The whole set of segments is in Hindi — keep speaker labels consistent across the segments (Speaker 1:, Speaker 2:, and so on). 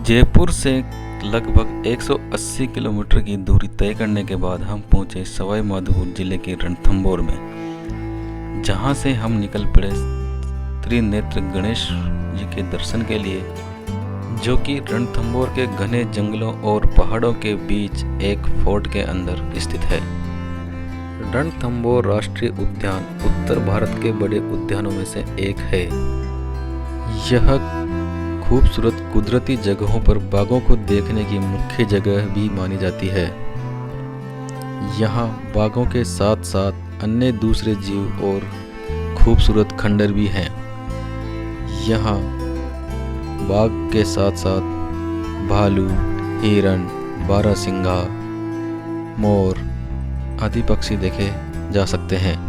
Speaker 1: जयपुर से लगभग 180 किलोमीटर की दूरी तय करने के बाद हम पहुंचे सवाई माधोपुर जिले के रणथंभौर में, जहां से हम निकल पड़े त्रिनेत्र गणेश जी के दर्शन के लिए, जो कि रणथंभौर के घने जंगलों और पहाड़ों के बीच एक फोर्ट के अंदर स्थित है। रणथंभौर राष्ट्रीय उद्यान उत्तर भारत के बड़े उद्यानों में से एक है। यह खूबसूरत कुदरती जगहों पर बाघों को देखने की मुख्य जगह भी मानी जाती है। यहाँ बाघों के साथ साथ अन्य दूसरे जीव और खूबसूरत खंडर भी हैं। यहाँ बाघ के साथ साथ भालू, हिरण, बारहसिंगा, मोर आदि पक्षी देखे जा सकते हैं।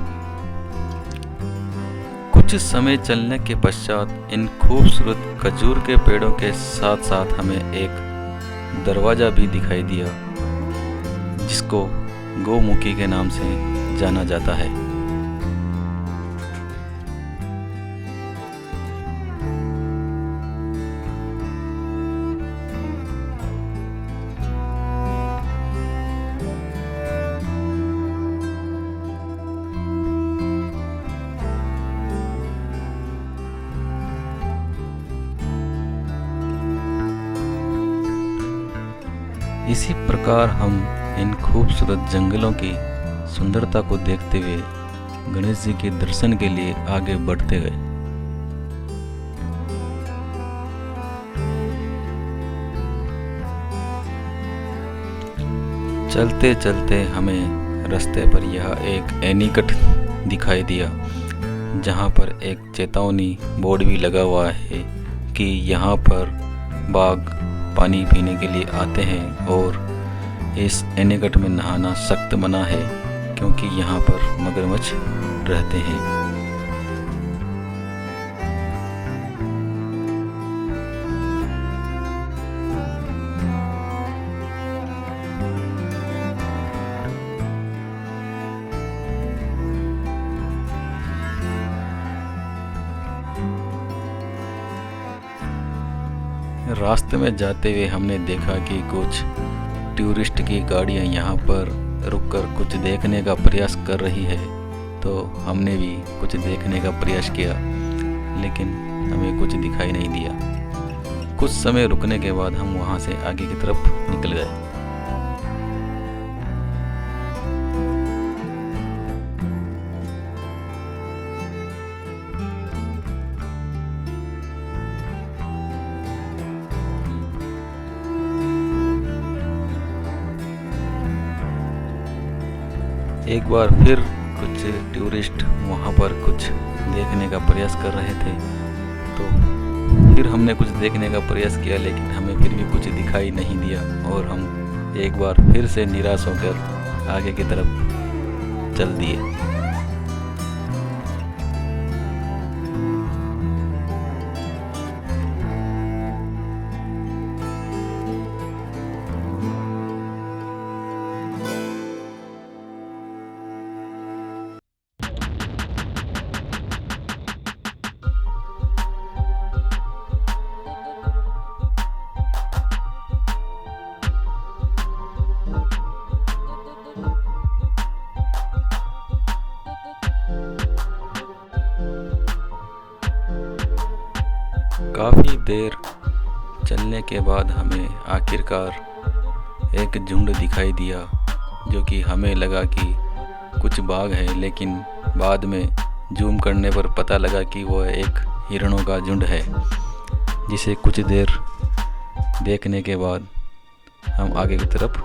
Speaker 1: कुछ समय चलने के पश्चात इन खूबसूरत खजूर के पेड़ों के साथ साथ हमें एक दरवाजा भी दिखाई दिया, जिसको गौमुखी के नाम से जाना जाता है। इसी प्रकार हम इन खूबसूरत जंगलों की सुंदरता को देखते हुए गणेश जी के दर्शन के लिए आगे बढ़ते गए। चलते चलते हमें रास्ते पर यह एक एनीकट दिखाई दिया, जहां पर एक चेतावनी बोर्ड भी लगा हुआ है कि यहाँ पर बाघ पानी पीने के लिए आते हैं और इस एनीकट में नहाना सख्त मना है, क्योंकि यहाँ पर मगरमच्छ रहते हैं। रास्ते में जाते हुए हमने देखा कि कुछ टूरिस्ट की गाड़ियाँ यहाँ पर रुककर कुछ देखने का प्रयास कर रही है, तो हमने भी कुछ देखने का प्रयास किया, लेकिन हमें कुछ दिखाई नहीं दिया। कुछ समय रुकने के बाद हम वहाँ से आगे की तरफ निकल गए। एक बार फिर कुछ टूरिस्ट वहाँ पर कुछ देखने का प्रयास कर रहे थे, तो फिर हमने कुछ देखने का प्रयास किया, लेकिन हमें फिर भी कुछ दिखाई नहीं दिया और हम एक बार फिर से निराश होकर आगे की तरफ चल दिए। काफ़ी देर चलने के बाद हमें आखिरकार एक झुंड दिखाई दिया, जो कि हमें लगा कि कुछ बाघ है, लेकिन बाद में जूम करने पर पता लगा कि वह एक हिरणों का झुंड है, जिसे कुछ देर देखने के बाद हम आगे की तरफ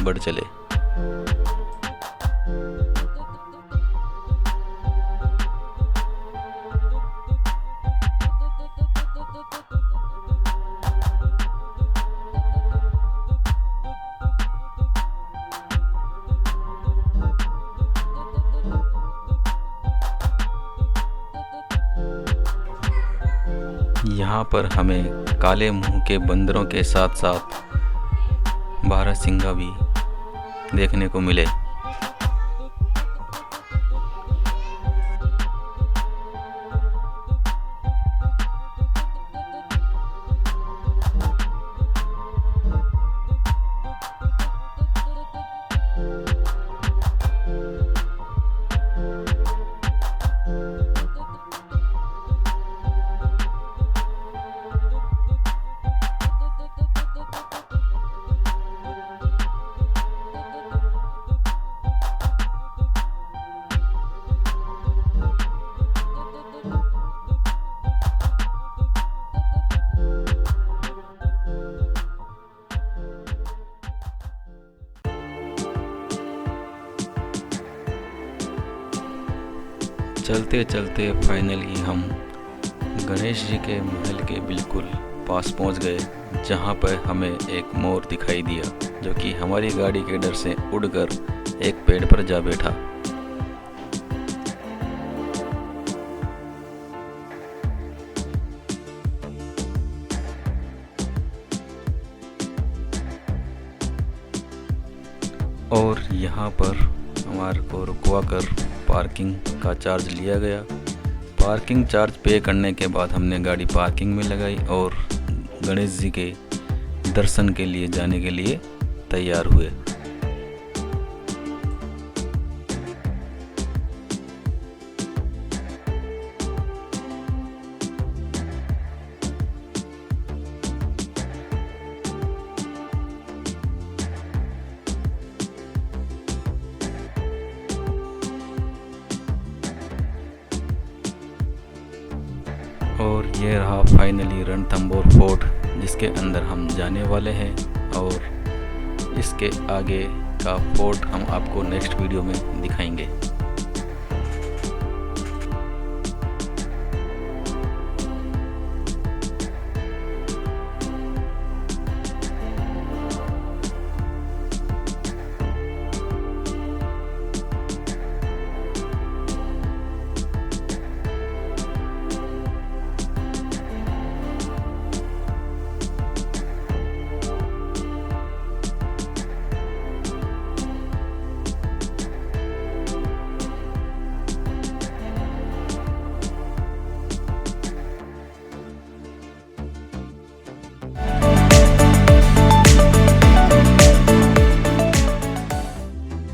Speaker 1: बढ़ चले। यहाँ पर हमें काले मुंह के बंदरों के साथ साथ बारहसिंगा भी देखने को मिले। चलते चलते फाइनली हम गणेश जी के महल के बिल्कुल पास पहुंच गए, जहां पर हमें एक मोर दिखाई दिया जो कि हमारी गाड़ी के डर से उड़कर एक पेड़ पर जा बैठा। और यहाँ पर हमारे को रुकवा कर पार्किंग का चार्ज लिया गया। पार्किंग चार्ज पे करने के बाद हमने गाड़ी पार्किंग में लगाई और गणेश जी के दर्शन के लिए जाने के लिए तैयार हुए। और ये रहा फाइनली रणथंबोर फोर्ट, जिसके अंदर हम जाने वाले हैं और इसके आगे का फोर्ट हम आपको नेक्स्ट वीडियो में दिखाएंगे।